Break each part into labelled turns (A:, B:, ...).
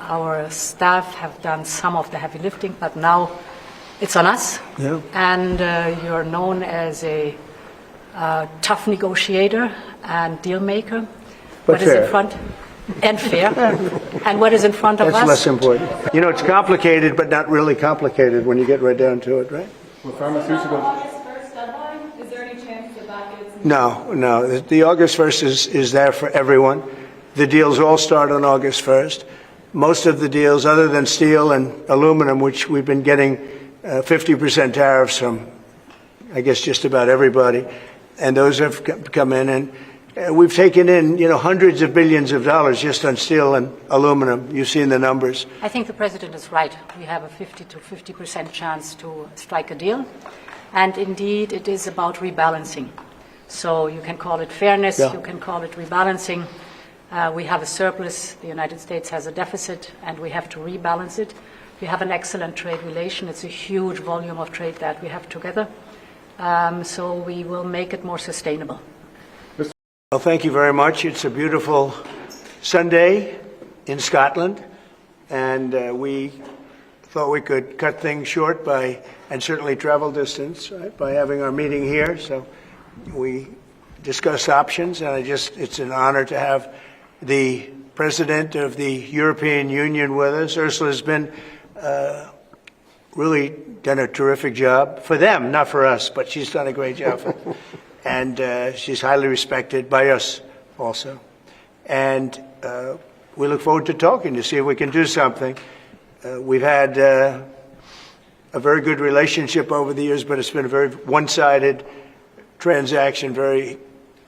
A: Our staff have done some of the heavy lifting, but now it's on us.
B: Yeah.
A: And you're known as a tough negotiator and deal maker.
B: But
A: what
B: fair.
A: is in front? And fair. And what is in front of us?
B: That's less important. You know, it's complicated, but not really complicated when you get right down to it, right?
C: Well, pharmaceutical. August 1st deadline? Is there any chance that that gets...
B: No. The August 1st is there for everyone. The deals all start on August 1st. Most of the deals, other than steel and aluminum, which we've been getting 50% tariffs from, I guess, just about everybody, and those have come in, and we've taken in, hundreds of billions of dollars just on steel and aluminum. You've seen the numbers.
A: I think the President is right. We have a 50 to 50% chance to strike a deal. And indeed, it is about rebalancing. So you can call it fairness,
B: Yeah.
A: you can call it rebalancing. We have a surplus, the United States has a deficit, and we have to rebalance it. We have an excellent trade relation. It's a huge volume of trade that we have together. So we will make it more sustainable.
B: Well, thank you very much. It's a beautiful Sunday in Scotland, and we thought we could cut things short and certainly travel distance, right, by having our meeting here. So we discussed options, and it's an honor to have the President of the European Union with us. Ursula has been really done a terrific job for them, not for us, but she's done a great job for them. And she's highly respected by us also. And we look forward to talking to see if we can do something. We've had a very good relationship over the years, but it's been a very one-sided transaction, very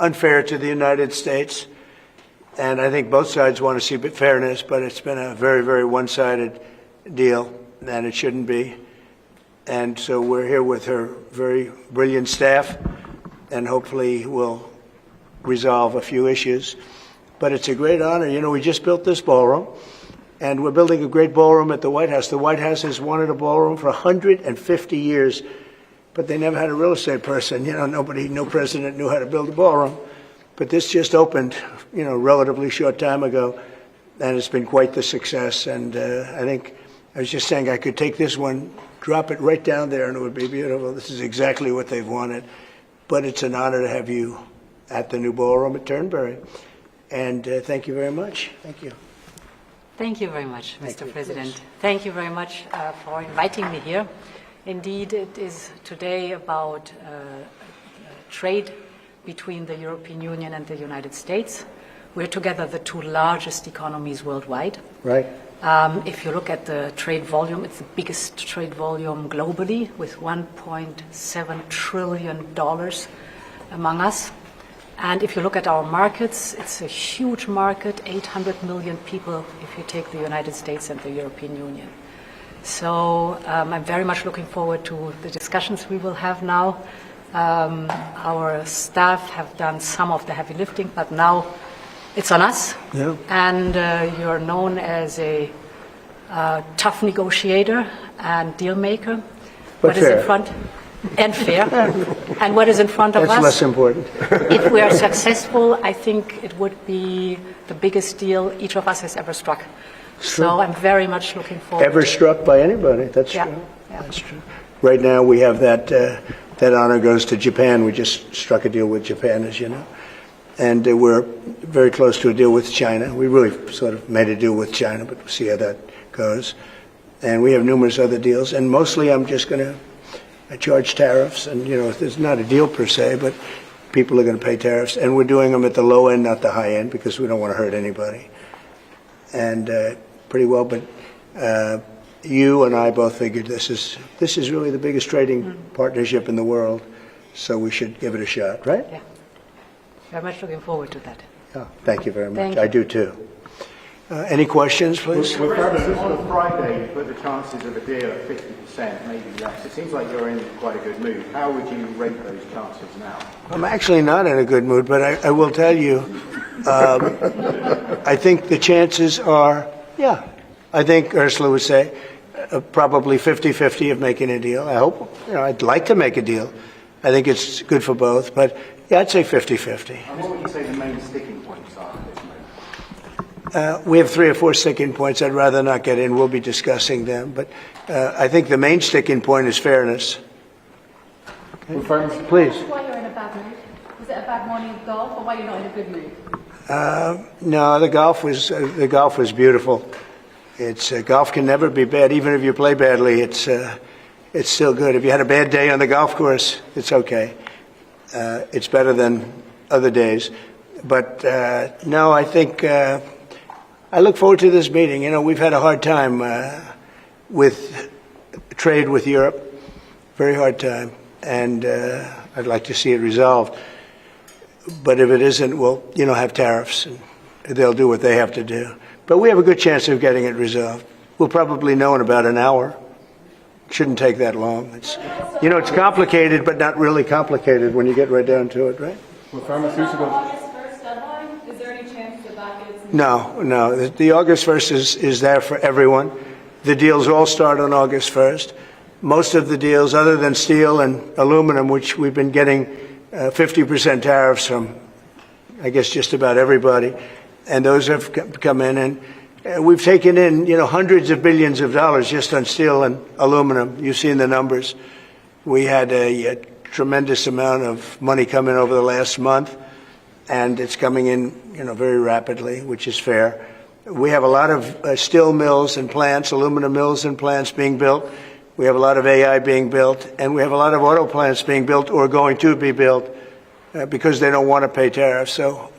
B: unfair to the United States. And I think both sides want to see fairness, but it's been a very, very one-sided deal, and it shouldn't be. And so we're here with her very brilliant staff, and hopefully we'll resolve a few issues. But it's a great honor. We just built this ballroom, and we're building a great ballroom at the White House. The White House has wanted a ballroom for 150 years, but they never had a real estate person. No president knew how to build a ballroom. But this just opened, relatively short time ago, and it's been quite the success. And I think I was just saying I could take this one, drop it right down there, and it would be beautiful. This is exactly what they've wanted. But it's an honor to have you at the new ballroom at Turnberry. And thank you very much. Thank you.
A: Thank you very much, Mr. President. Thank you very much for inviting me here. Indeed, it is today about trade between the European Union and the United States. We're together the two largest economies worldwide.
B: Right.
A: If you look at the trade volume, it's the biggest trade volume globally, with $1.7 trillion among us. And if you look at our markets, it's a huge market, 800 million people if you take the United States and the European Union. So I'm very much looking forward to the discussions we will have now. Our staff have done some of the heavy lifting, but now it's on us.
B: Yeah.
A: And you're known as a tough negotiator and deal maker.
B: But
A: what
B: fair.
A: is in front? And fair. And what is in front of us?
B: That's less important.
A: If we are successful, I think it would be the biggest deal each of us has ever struck. So I'm very much looking forward.
B: Ever struck by anybody? That's
A: Yeah.
B: true.
A: Yeah.
B: That's true. Right now we have that honor goes to Japan. We just struck a deal with Japan, as you know. And we're very close to a deal with China. We really sort of made a deal with China, but we'll see how that goes. And we have numerous other deals. And mostly I'm just going to charge tariffs. And, there's not a deal per se, but people are going to pay tariffs. And we're doing them at the low end, not the high end, because we don't want to hurt anybody. And pretty well, but you and I both figured this is really the biggest trading partnership in the world, so we should give it a shot, right?
A: Yeah. Very much looking forward to that.
B: Oh, thank you very much.
A: Thank you.
B: I do too. Any questions, please?
C: Well, on Friday, you put the chances of a deal at 50%, maybe less. It seems like you're in quite a good mood. How would you rate those chances now?
B: I'm actually not in a good mood, but I will tell you, I think the chances are, I think Ursula would say, probably 50-50 of making a deal. I hope, I'd like to make a deal. I think it's good for both, but I'd say 50-50.
C: And what would you say the main sticking points are at this
B: We have 3 or 4 sticking points. I'd rather not get in. We'll be discussing them. But I think the main sticking point is fairness. Okay. Please.
D: Why you're in a bad mood? Was it a bad morning of golf, or why you're not in a good mood?
B: No, the golf was beautiful. Golf can never be bad, even if you play badly. It's still good. If you had a bad day on the golf course, it's okay. It's better than other days. But no, I think I look forward to this meeting. You know, we've had a hard time with trade with Europe, very hard time, and I'd like to see it resolved. But if it isn't, we'll, have tariffs, and they'll do what they have to do. But we have a good chance of getting it resolved. We'll probably know in about an hour. Shouldn't take that long. It's complicated, but not really complicated when you get right down to it, right?
D: Well, pharmaceuticals. August 1st deadline? Is there any chance that gets?
B: No. The August 1st is there for everyone. The deals all start on August 1st. Most of the deals, other than steel and aluminum, which we've been getting 50% tariffs from, I guess, just about everybody, and those have come in, and we've taken in, hundreds of billions of dollars just on steel and aluminum. You've seen the numbers. We had a tremendous amount of money come in over the last month, and it's coming in, very rapidly, which is fair. We have a lot of steel mills and plants, aluminum mills and plants being built. We have a lot of AI being built, and we have a lot of auto plants being built or going to be built because they don't want to pay tariffs. So,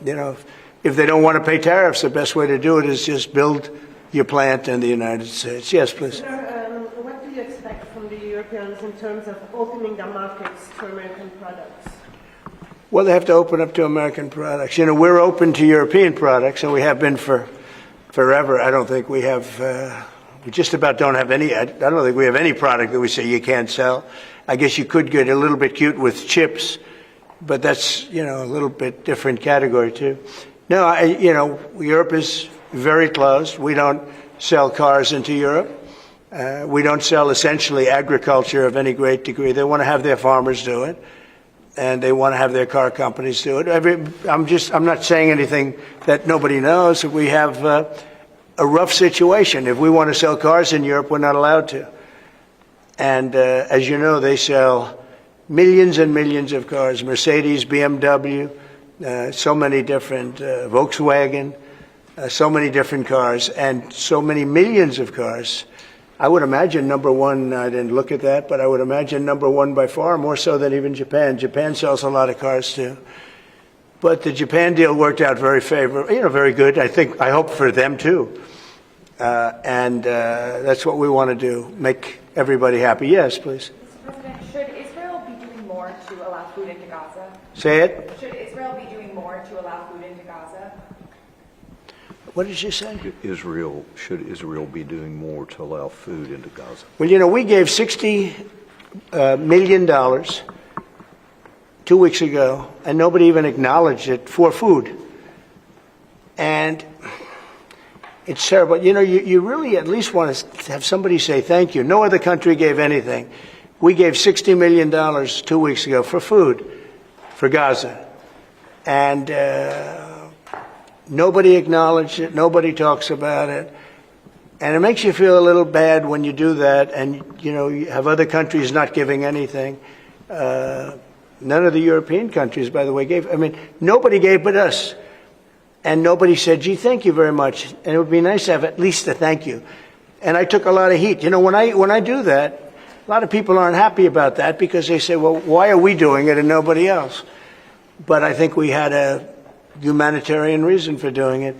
B: if they don't want to pay tariffs, the best way to do it is just build your plant in the United States. Yes, please.
E: What do you expect from the Europeans in terms of opening their markets to American products?
B: Well, they have to open up to American products. We're open to European products, and we have been for forever. I don't think we have... We just about don't have any. I don't think we have any product that we say you can't sell. I guess you could get a little bit cute with chips, but that's, a little bit different category too. No, Europe is very closed. We don't sell cars into Europe. We don't sell essentially agriculture of any great degree. They want to have their farmers do it, and they want to have their car companies do it. I'm not saying anything that nobody knows. We have a rough situation. If we want to sell cars in Europe, we're not allowed to. And as you know, they sell millions and millions of cars, Mercedes, BMW, so many different, Volkswagen, so many different cars, and so many millions of cars. I would imagine number one, I didn't look at that, but I would imagine number one by far, more so than even Japan. Japan sells a lot of cars too. But the Japan deal worked out very favorable, very good. I hope for them too. And that's what we want to do, make everybody happy. Yes, please.
D: Mr. President, should Israel be doing more to allow food into Gaza?
B: Say it.
D: Should Israel be doing more to allow food into Gaza?
B: What did you say?
F: Should Israel be doing more to allow food into Gaza?
B: Well, we gave $60 million 2 weeks ago, and nobody even acknowledged it for food. And it's terrible. You really at least want to have somebody say thank you. No other country gave anything. We gave $60 million 2 weeks ago for food, for Gaza. And nobody acknowledged it. Nobody talks about it. And it makes you feel a little bad when you do that and, you have other countries not giving anything. None of the European countries, by the way, gave. Nobody gave but us. And nobody said, gee, thank you very much. And it would be nice to have at least a thank you. And I took a lot of heat. When I do that, a lot of people aren't happy about that because they say, well, why are we doing it and nobody else? But I think we had a humanitarian reason for doing it.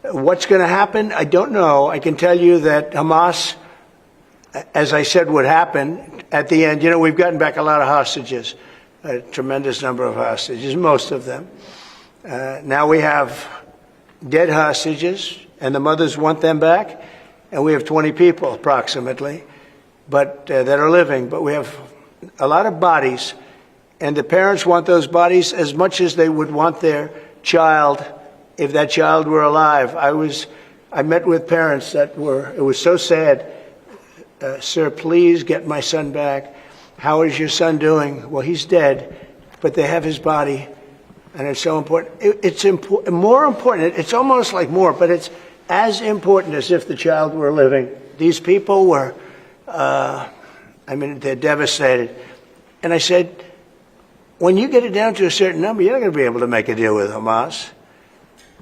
B: What's going to happen? I don't know. I can tell you that Hamas, as I said would happen, at the end, we've gotten back a lot of hostages, a tremendous number of hostages, most of them. Now we have dead hostages, and the mothers want them back, and we have 20 people approximately, but that are living. But we have a lot of bodies, and the parents want those bodies as much as they would want their child if that child were alive. I met with parents it was so sad. Sir, please get my son back. How is your son doing? Well, he's dead, but they have his body. And it's so important. It's more important. It's almost like more, but as important as if the child were living. These people were, they're devastated. And I said, when you get it down to a certain number, you're not going to be able to make a deal with Hamas.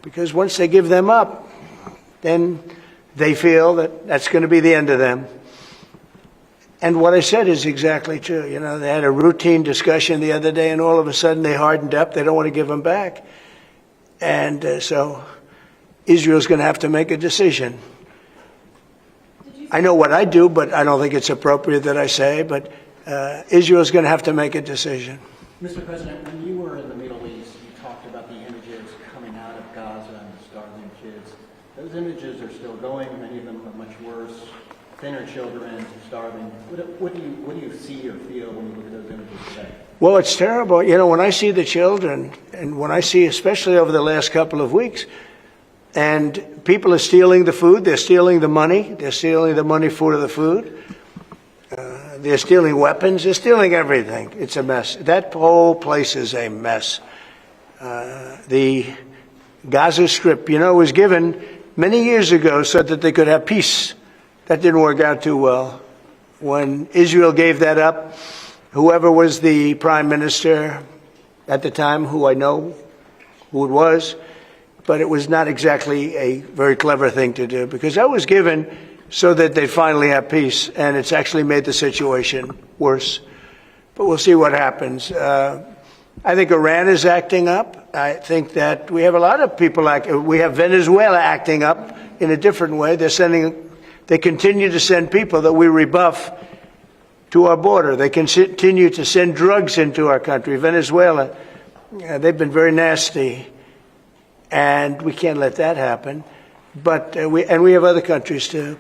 B: Because once they give them up, then they feel that that's going to be the end of them. And what I said is exactly true. You know, they had a routine discussion the other day, and all of a sudden they hardened up. They don't want to give them back. And so Israel's going to have to make a decision. I know what I do, but I don't think it's appropriate that I say, but Israel's going to have to make a decision.
G: Mr. President, when you were in the Middle East, you talked about the images coming out of Gaza and the starving kids. Those images are still going. Many of them are much worse. Thinner children, starving. What do you see or feel when you look at those images today? Well,
B: it's terrible. You know, when I see the children, and when I see, especially over the last couple of weeks, and people are stealing the food, they're stealing the money for the food, they're stealing weapons, they're stealing everything. It's a mess. That whole place is a mess. The Gaza Strip, you know, was given many years ago so that they could have peace. That didn't work out too well. When Israel gave that up, whoever was the prime minister at the time, who I know who it was, but it was not exactly a very clever thing to do, because that was given so that they'd finally have peace, and it's actually made the situation worse. But we'll see what happens. I think Iran is acting up. I think that we have a lot of people we have Venezuela acting up in a different way. They continue to send people that we rebuff to our border. They continue to send drugs into our country. Venezuela, they've been very nasty, and we can't let that happen. But we have other countries too.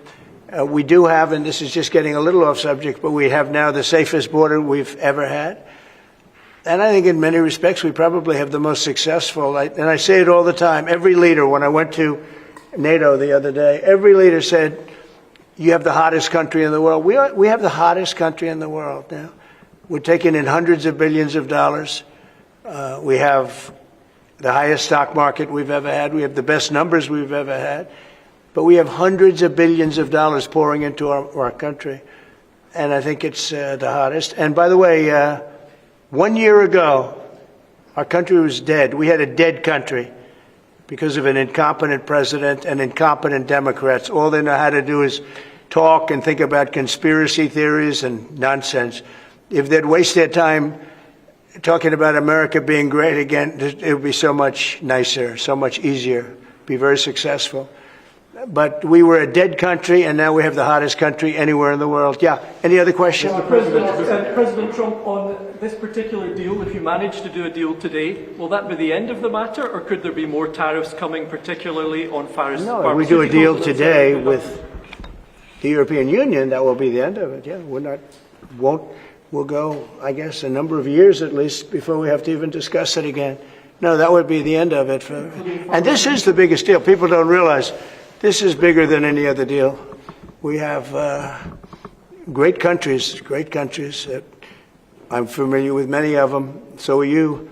B: We do have, and this is just getting a little off subject, but we have now the safest border we've ever had. And I think in many respects we probably have the most successful, and I say it all the time, every leader, when I went to NATO the other day, every leader said, you have the hottest country in the world. We have the hottest country in the world now. We're taking in hundreds of billions of dollars. We have the highest stock market we've ever had. We have the best numbers we've ever had. But we have hundreds of billions of dollars pouring into our country. And I think it's the hottest. And by the way, 1 year ago, our country was dead. We had a dead country because of an incompetent president and incompetent Democrats. All they know how to do is talk and think about conspiracy theories and nonsense. If they'd waste their time talking about America being great again, it would be so much nicer, so much easier, be very successful. But we were a dead country, and now we have the hottest country anywhere in the world. Yeah, any other questions?
H: Mr. President, President Trump, on this particular deal, if you manage to do a deal today, will that be the end of the matter, or could there be more tariffs coming, particularly on pharmaceuticals?
B: No, if we do a deal today with the European Union, that will be the end of it. Yeah, we'll go, I guess, a number of years at least before we have to even discuss it again. No, that would be the end of it. And this is the biggest deal. People don't realize this is bigger than any other deal. We have great countries. I'm familiar with many of them. So are you.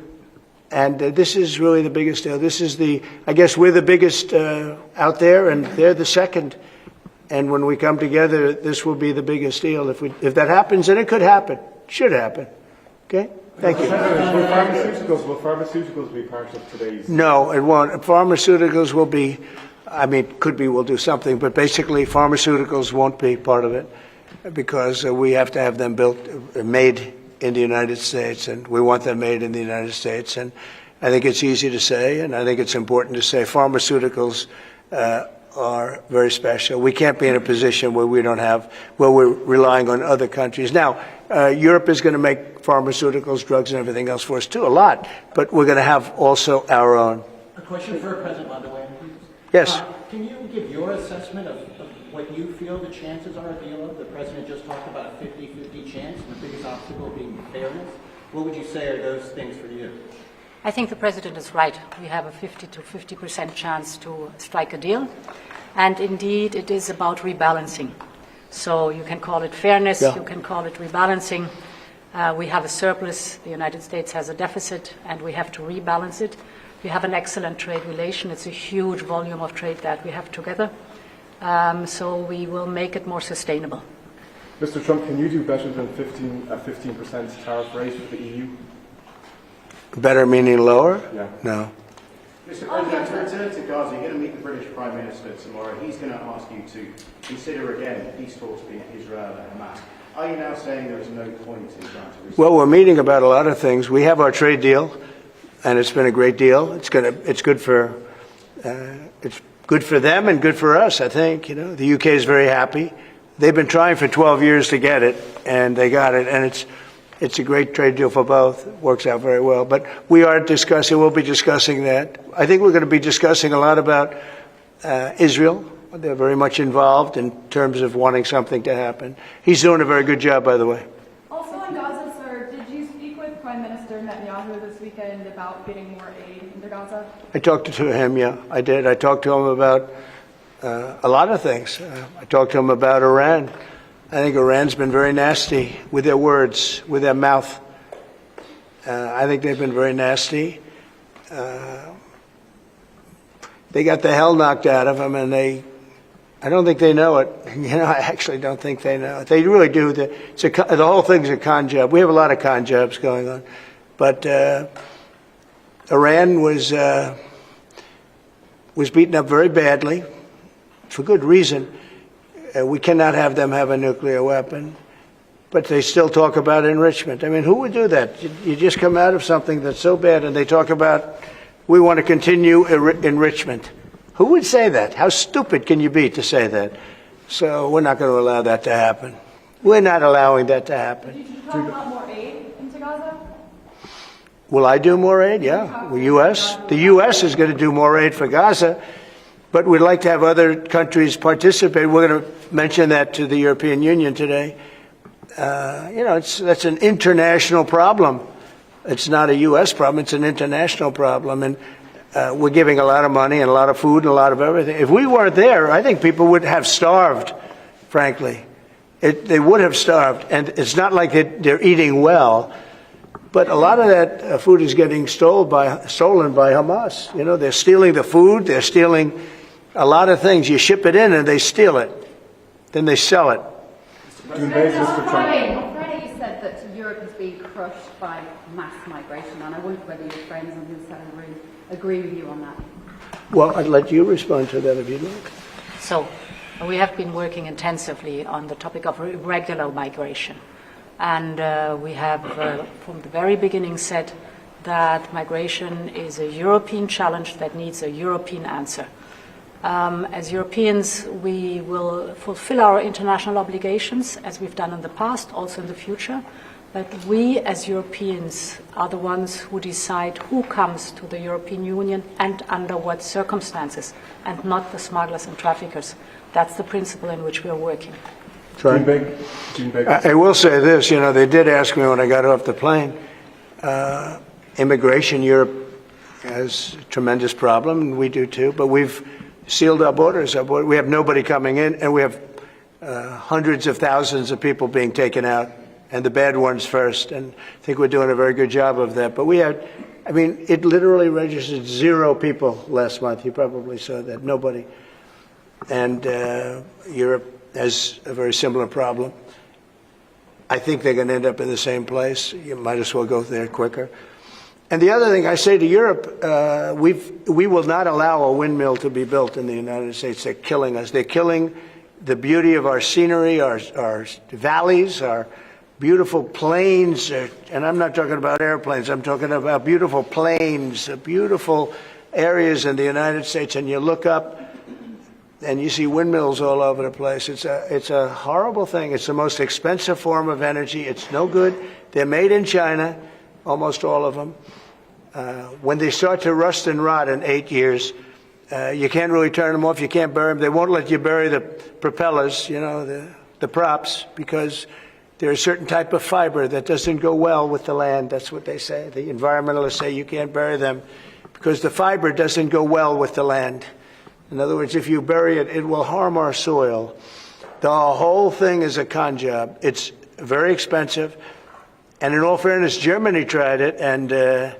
B: And this is really the biggest deal. This is I guess we're the biggest out there, and they're the second. And when we come together, this will be the biggest deal. If that happens, and it could happen, should happen. Okay? Thank you.
C: Will pharmaceuticals be part of today's?
B: No, it won't. Pharmaceuticals will be, could be, we'll do something, but basically pharmaceuticals won't be part of it because we have to have them made in the United States, and we want them made in the United States. And I think it's easy to say, and I think it's important to say pharmaceuticals are very special. We can't be in a position where we're relying on other countries. Now, Europe is going to make pharmaceuticals, drugs, and everything else for us too, a lot, but we're going to have also our own.
G: A question for President von der Leyen.
B: Yes.
G: Can you give your assessment of what you feel the chances are of deal of? The President just talked about a 50-50 chance, and the biggest obstacle being fairness. What would you say are those things for you?
A: I think the President is right. We have a 50 to 50% chance to strike a deal. And indeed, it is about rebalancing. So you can call it fairness, You can call it rebalancing. We have a surplus, the United States has a deficit, and we have to rebalance it. We have an excellent trade relation. It's a huge volume of trade that we have together. So we will make it more sustainable.
I: Mr. Trump, can you do better than 15% tariff rate for the EU?
B: Better meaning lower?
I: Yeah.
B: No.
C: Mr. President, to return to Gaza, you're going to meet the British Prime Minister tomorrow. He's going to ask you to consider again peace talks between Israel and Hamas. Are you now saying there is no point in trying to resolve?
B: Well, we're meeting about a lot of things. We have our trade deal, and it's been a great deal. It's good for them and good for us, I think. You know, the UK is very happy. They've been trying for 12 years to get it, and they got it, and it's a great trade deal for both. It works out very well. But we'll be discussing that. I think we're going to be discussing a lot about Israel. They're very much involved in terms of wanting something to happen. He's doing a very good job, by the way.
D: Also on Gaza, sir, did you speak with Prime Minister Netanyahu this weekend about getting more aid into Gaza?
B: I talked to him, yeah, I did. I talked to him about a lot of things. I talked to him about Iran. I think Iran's been very nasty with their words, with their mouth. I think they've been very nasty. They got the hell knocked out of them, and I don't think they know it. You know, I actually don't think they know it. They really do. The whole thing's a con job. We have a lot of con jobs going on. But Iran was beaten up very badly, for good reason. We cannot have them have a nuclear weapon. But they still talk about enrichment. I mean, who would do that? You just come out of something that's so bad, and they talk about, we want to continue enrichment. Who would say that? How stupid can you be to say that? So we're not going to allow that to happen. We're not allowing that to happen.
D: Did you talk about more aid into Gaza?
B: Will I do more aid? Yeah. The U.S. is going to do more aid for Gaza, but we'd like to have other countries participate. We're going to mention that to the European Union today. That's an international problem. It's not a U.S. problem. It's an international problem. And we're giving a lot of money and a lot of food and a lot of everything. If we weren't there, I think people would have starved, frankly. They would have starved. And it's not like they're eating well. But a lot of that food is getting stolen by Hamas. You know, they're stealing the food. They're stealing a lot of things. You ship it in and they steal it. Then they sell it.
D: On Friday you said that Europe is being crushed by mass migration, and I wonder whether your friends on the other side of the room agree with you on that.
B: Well, I'd let you respond to that if you like.
A: So we have been working intensively on the topic of irregular migration. And we have, from the very beginning, said that migration is a European challenge that needs a European answer. As Europeans, we will fulfill our international obligations, as we've done in the past, also in the future. But we, as Europeans, are the ones who decide who comes to the European Union and under what circumstances, and not the smugglers and traffickers. That's the principle in which we are working.
I: Gene Big.
B: I will say this, they did ask me when I got off the plane, immigration, Europe has a tremendous problem, and we do too, but we've sealed our borders. We have nobody coming in, and we have hundreds of thousands of people being taken out, and the bad ones first, and I think we're doing a very good job of that. But it literally registered 0 people last month. You probably saw that, nobody. And Europe has a very similar problem. I think they're going to end up in the same place. You might as well go there quicker. And the other thing I say to Europe, we will not allow a windmill to be built in the United States. They're killing us. They're killing the beauty of our scenery, our valleys, our beautiful plains. And I'm not talking about airplanes. I'm talking about beautiful plains, beautiful areas in the United States. And you look up, and you see windmills all over the place. It's a horrible thing. It's the most expensive form of energy. It's no good. They're made in China, almost all of them. When they start to rust and rot in 8 years, you can't really turn them off. You can't bury them. They won't let you bury the propellers, the props, because they're a certain type of fiber that doesn't go well with the land. That's what they say. The environmentalists say you can't bury them because the fiber doesn't go well with the land. In other words, if you bury it, it will harm our soil. The whole thing is a con job. It's very expensive. And in all fairness, Germany tried it, and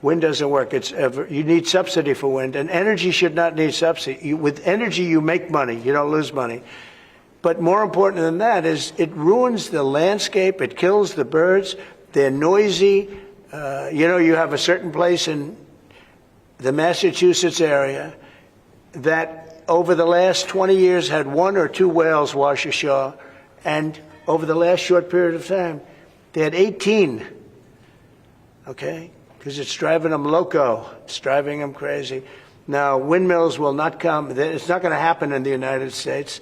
B: Wind doesn't work. You need subsidy for wind, and energy should not need subsidy. With energy, you make money. You don't lose money. But more important than that is it ruins the landscape. It kills the birds. They're noisy. You have a certain place in the Massachusetts area that over the last 20 years had 1 or 2 whales wash ashore, and over the last short period of time, they had 18. Okay? Because it's driving them loco. It's driving them crazy. Now, windmills will not come. It's not going to happen in the United States.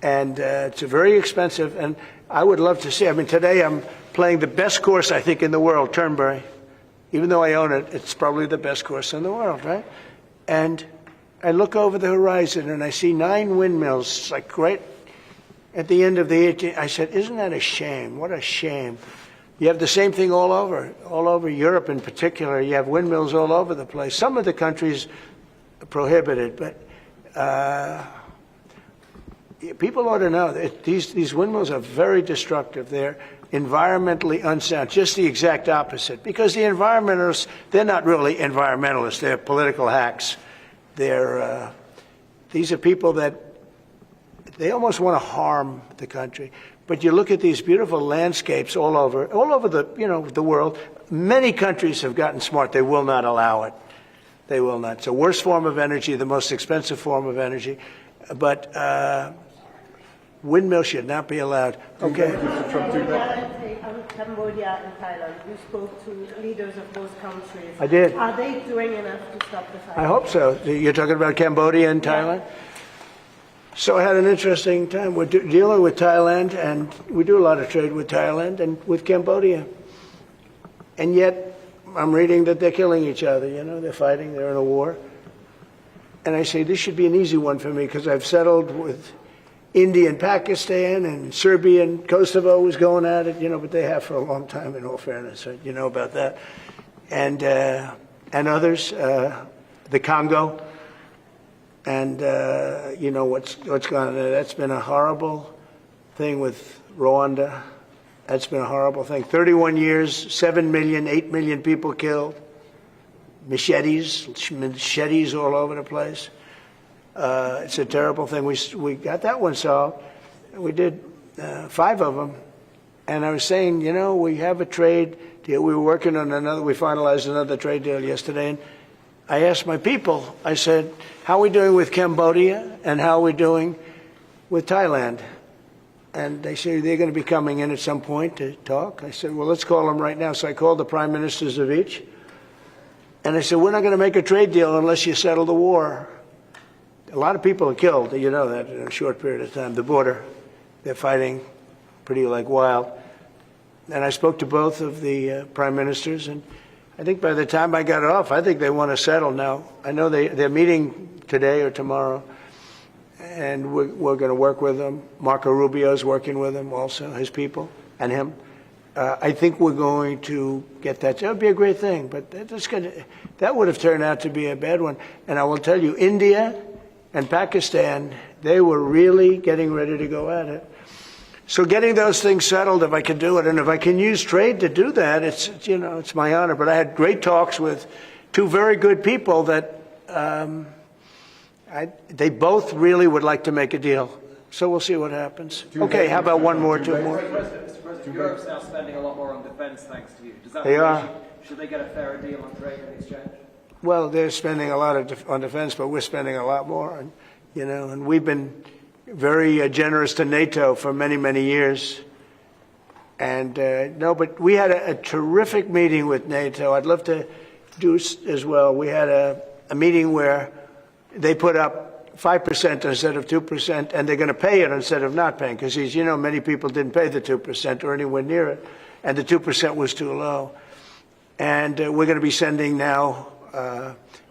B: And it's very expensive. And I would love to see. Today I'm playing the best course, I think, in the world, Turnberry. Even though I own it, it's probably the best course in the world, right? And I look over the horizon and I see 9 windmills. It's like right at the end of the 18th. I said, isn't that a shame? What a shame. You have the same thing all over Europe in particular. You have windmills all over the place. Some of the countries prohibit it, but people ought to know that these windmills are very destructive. They're environmentally unsound, just the exact opposite. Because the environmentalists, they're not really environmentalists. They're political hacks. These are people that they almost want to harm the country. But you look at these beautiful landscapes all over the world. Many countries have gotten smart. They will not allow it. They will not. It's the worst form of energy, the most expensive form of energy. But windmills should not be allowed. Okay.
E: On Cambodia and Thailand, you spoke to leaders of those countries.
B: I did.
E: Are they doing enough to stop the fire?
B: I hope so. You're talking about Cambodia and Thailand?
E: Yeah.
B: So I had an interesting time. We're dealing with Thailand, and we do a lot of trade with Thailand and with Cambodia. And yet, I'm reading that they're killing each other, they're fighting, they're in a war. And I say, this should be an easy one for me, because I've settled with India and Pakistan, and Serbia and Kosovo was going at it, but they have for a long time, in all fairness, right? You know about that. And others, the Congo. And what's gone on there. That's been a horrible thing with Rwanda. That's been a horrible thing. 31 years, 7 million, 8 million people killed. Machetes all over the place. It's a terrible thing. We got that one solved. We did 5 of them. And I was saying, we have a trade deal. We were working on we finalized another trade deal yesterday. And I asked my people, I said, how are we doing with Cambodia and how are we doing with Thailand? And they say they're going to be coming in at some point to talk. I said, well, let's call them right now. So I called the prime ministers of each. And I said, we're not going to make a trade deal unless you settle the war. A lot of people are killed, that in a short period of time. The border, they're fighting pretty like wild. And I spoke to both of the prime ministers, and I think by the time I got off, I think they want to settle now. I know they're meeting today or tomorrow, and we're going to work with them. Marco Rubio's working with them also, his people, and him. I think we're going to get that. That would be a great thing, but that would have turned out to be a bad one. And I will tell you, India and Pakistan, they were really getting ready to go at it. So getting those things settled, if I can do it, and if I can use trade to do that, it's my honor. But I had great talks with 2 very good people that they both really would like to make a deal. So we'll see what happens. Okay, how about 1 more, 2 more?
J: Mr. President, Europe's now spending a lot more on defence thanks to you. Does that
B: they
J: mean
B: are.
J: Should they get a fairer deal on trade and exchange?
B: Well, they're spending a lot on defense, but we're spending a lot more. And we've been very generous to NATO for many, many years. And but we had a terrific meeting with NATO. I'd love to do as well. We had a meeting where they put up 5% instead of 2%, and they're going to pay it instead of not paying, because as you know, many people didn't pay the 2% or anywhere near it, and the 2% was too low. And we're going to be sending now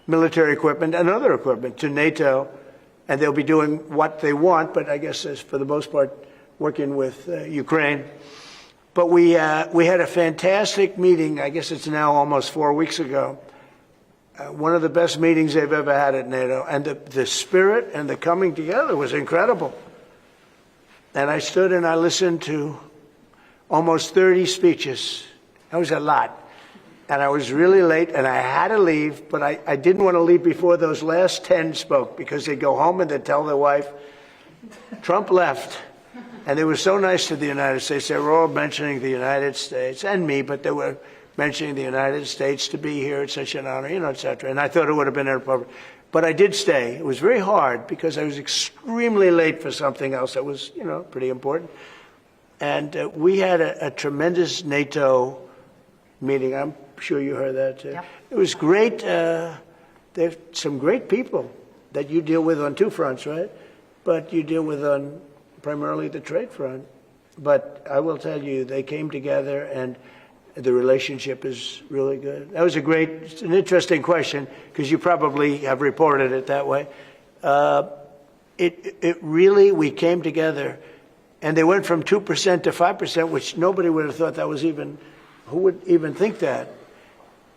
B: military equipment and other equipment to NATO, and they'll be doing what they want, but I guess for the most part working with Ukraine. But we had a fantastic meeting. I guess it's now almost 4 weeks ago. One of the best meetings they've ever had at NATO. And the spirit and the coming together was incredible. And I stood and I listened to almost 30 speeches. That was a lot. and I was really late, and I had to leave, but I didn't want to leave before those last 10 spoke, because they'd go home and they'd tell their wife, Trump left. And they were so nice to the United States. They were all mentioning the United States, and me, but they were mentioning the United States to be here. It's such an honor, et cetera. And I thought it would have been inappropriate. But I did stay. It was very hard because I was extremely late for something else that was, pretty important. And we had a tremendous NATO meeting. I'm sure you heard that too.
A: Yep.
B: It was great. There's some great people that you deal with on two fronts, right? But you deal with on primarily the trade front. But I will tell you, they came together and the relationship is really good. That was an interesting question, because you probably have reported it that way. It really, we came together, and they went from 2% to 5%, which nobody would have thought that was even, who would even think that?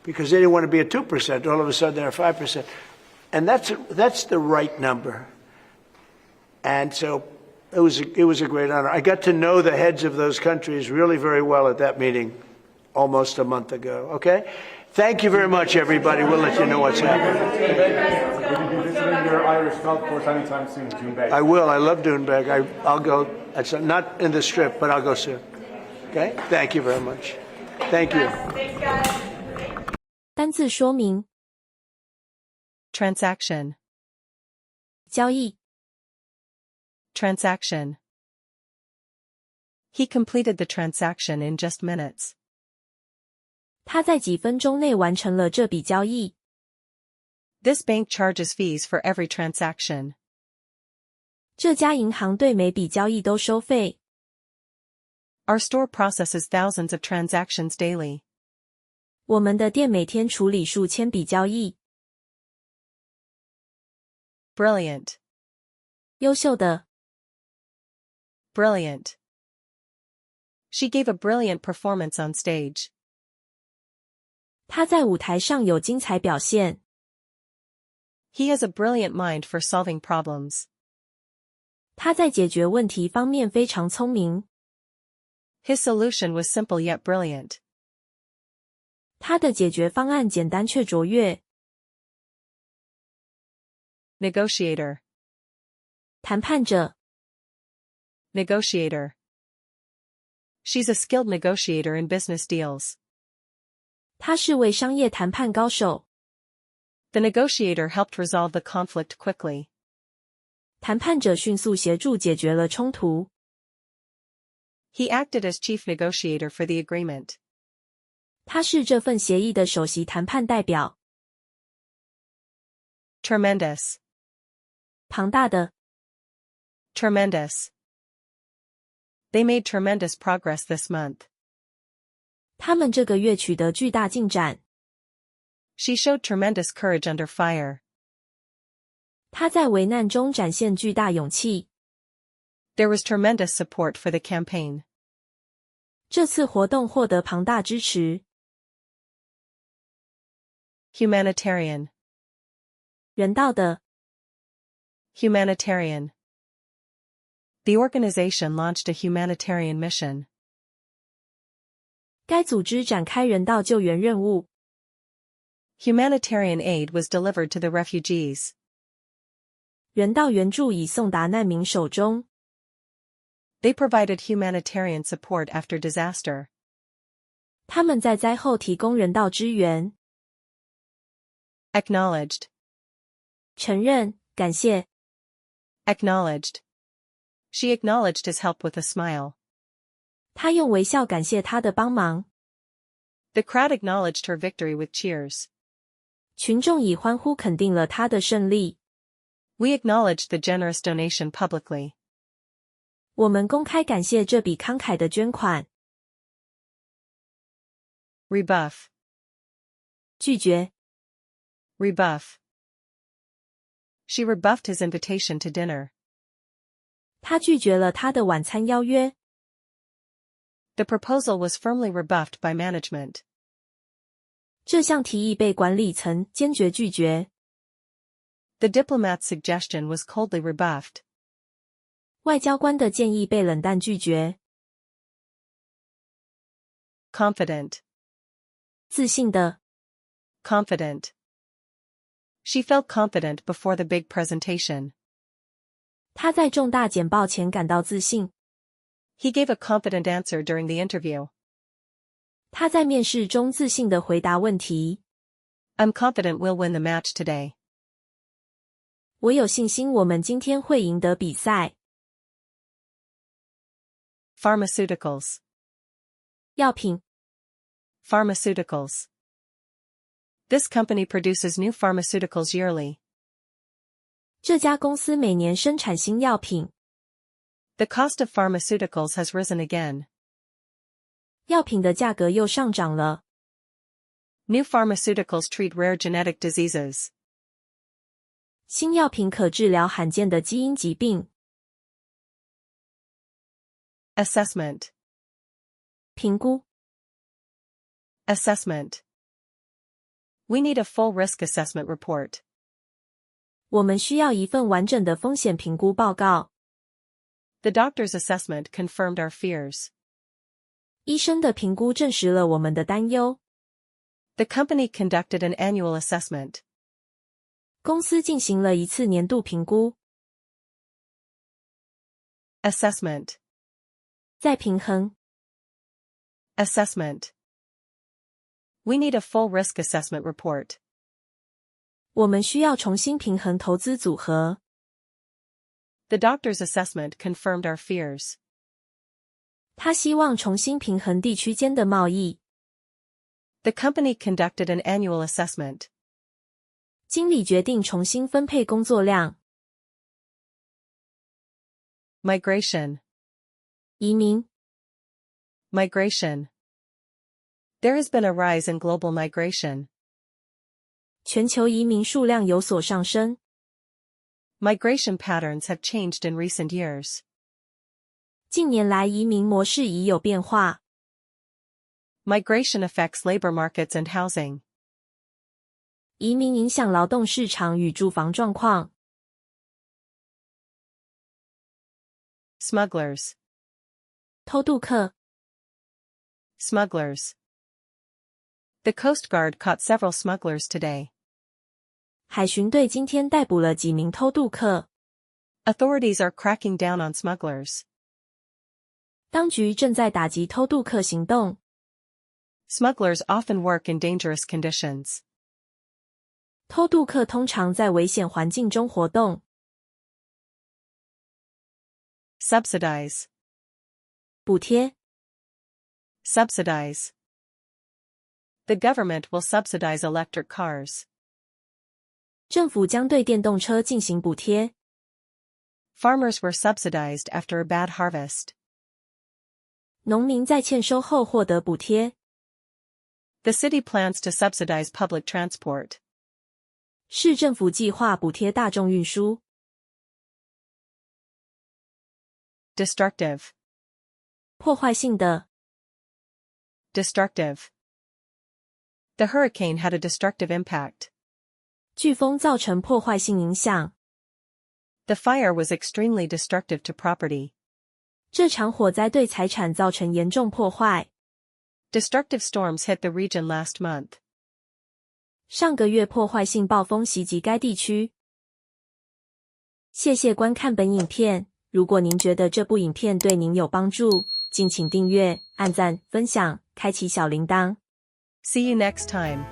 B: Because they didn't want to be at 2%. All of a sudden they're 5%. And that's the right number. And so it was a great honor. I got to know the heads of those countries really very well at that meeting almost a month ago. Okay? Thank you very much, everybody. We'll let you know what's happening.
I: Will you be visiting your Irish golf course anytime soon, Doonbeg?
B: I will. I love Doonbeg. I'll go. It's not in the Strip, but I'll go soon. Okay? Thank you very much. Thank you.
K: Thanks, guys. 单字说明 transaction 交易 transaction He completed the transaction in just minutes. 他在几分钟内完成了这笔交易。This bank charges fees for every transaction. 这家银行对每笔交易都收费。Our store processes thousands of transactions daily. 我们的店每天处理数千笔交易。Brilliant. 优秀的。Brilliant. She gave a brilliant performance on stage. 她在舞台上有精彩表现。He has a brilliant mind for solving problems. 他在解决问题方面非常聪明。His solution was simple yet brilliant. 他的解决方案简单却卓越。Negotiator. 谈判者。Negotiator. She's a skilled negotiator in business deals. 她是位商业谈判高手。The negotiator helped resolve the conflict quickly. 谈判者迅速协助解决了冲突。He acted as chief negotiator for the agreement. 他是这份协议的首席谈判代表。Tremendous. 庞大的。Tremendous. They made tremendous progress this month. 他们这个月取得巨大进展。She showed tremendous courage under fire. 她在危难中展现巨大勇气。There was tremendous support for the campaign. 这次活动获得庞大支持。Humanitarian. 人道的。Humanitarian. The organization launched a humanitarian mission. 该组织展开人道救援任务。Humanitarian aid was delivered to the refugees. 人道援助已送达难民手中。They provided humanitarian support after disaster. 他们在灾后提供人道支援。Acknowledged. 承认，感谢。Acknowledged. She acknowledged his help with a smile. 她用微笑感谢他的帮忙。The crowd acknowledged her victory with cheers. 群众以欢呼肯定了她的胜利。We acknowledged the generous donation publicly. 我们公开感谢这笔慷慨的捐款。Rebuff. 拒绝。Rebuff. She rebuffed his invitation to dinner. 她拒绝了他的晚餐邀约。The proposal was firmly rebuffed by management. 这项提议被管理层坚决拒绝。The diplomat's suggestion was coldly rebuffed. 外交官的建议被冷淡拒绝。Confident. 自信的 confident. She felt confident before the big presentation.
D: 他在重大简报前感到自信。
K: He gave a confident answer during the interview.
D: 他在面试中自信地回答问题。
K: I'm confident we'll win the match today.
D: 我有信心我们今天会赢得比赛。
K: Pharmaceuticals.
D: 药品
K: Pharmaceuticals. This company produces new pharmaceuticals yearly.
D: 这家公司每年生产新药品。
K: The cost of pharmaceuticals has risen again.
D: 药品的价格又上涨了。
K: New pharmaceuticals treat rare genetic diseases.
D: 新药品可治疗罕见的基因疾病。
K: Assessment.
D: 评估
K: Assessment. We need a full risk assessment report.
D: 我们需要一份完整的风险评估报告。
K: The doctor's assessment confirmed our fears.
D: 医生的评估证实了我们的担忧。
K: The company conducted an annual assessment.
D: 公司进行了一次年度评估。
K: Assessment.
D: 再平衡
K: Assessment. We need a full risk assessment report.
D: 我们需要重新平衡投资组合。
K: The doctor's assessment confirmed our fears.
D: 他希望重新平衡地区间的贸易。
K: The company conducted an annual assessment.
D: 经理决定重新分配工作量。
K: Migration.
D: 移民
K: Migration. There has been a rise in global migration.
D: 全球移民数量有所上升。
K: Migration patterns have changed in recent years.
D: 近年来移民模式已有变化。
K: Migration affects labor markets and housing.
D: 移民影响劳动市场与住房状况。
K: Smugglers.
D: 偷渡客
K: Smugglers. The Coast Guard caught several smugglers today.
D: 海巡队今天逮捕了几名偷渡客。
K: Authorities are cracking down on smugglers.
D: 当局正在打击偷渡客行动。
K: Smugglers often work in dangerous conditions.
D: 偷渡客通常在危险环境中活动。
K: Subsidize.
D: 补贴
K: Subsidize. The government will subsidize electric cars.
D: 政府将对电动车进行补贴。
K: Farmers were subsidized after a bad harvest.
D: 农民在欠收后获得补贴。
K: The city plans to subsidize public transport.
D: 市政府计划补贴大众运输。
K: Destructive.
D: 破坏性的
K: Destructive. The hurricane had a destructive impact.
D: 飓风造成破坏性影响。
K: The fire was extremely destructive to property.
D: 这场火灾对财产造成严重破坏。
K: Destructive storms hit the region last month.
D: 上个月破坏性暴风袭击该地区。谢谢观看本影片，如果您觉得这部影片对您有帮助，敬请订阅、按赞、分享、开启小铃铛。
K: See you next time.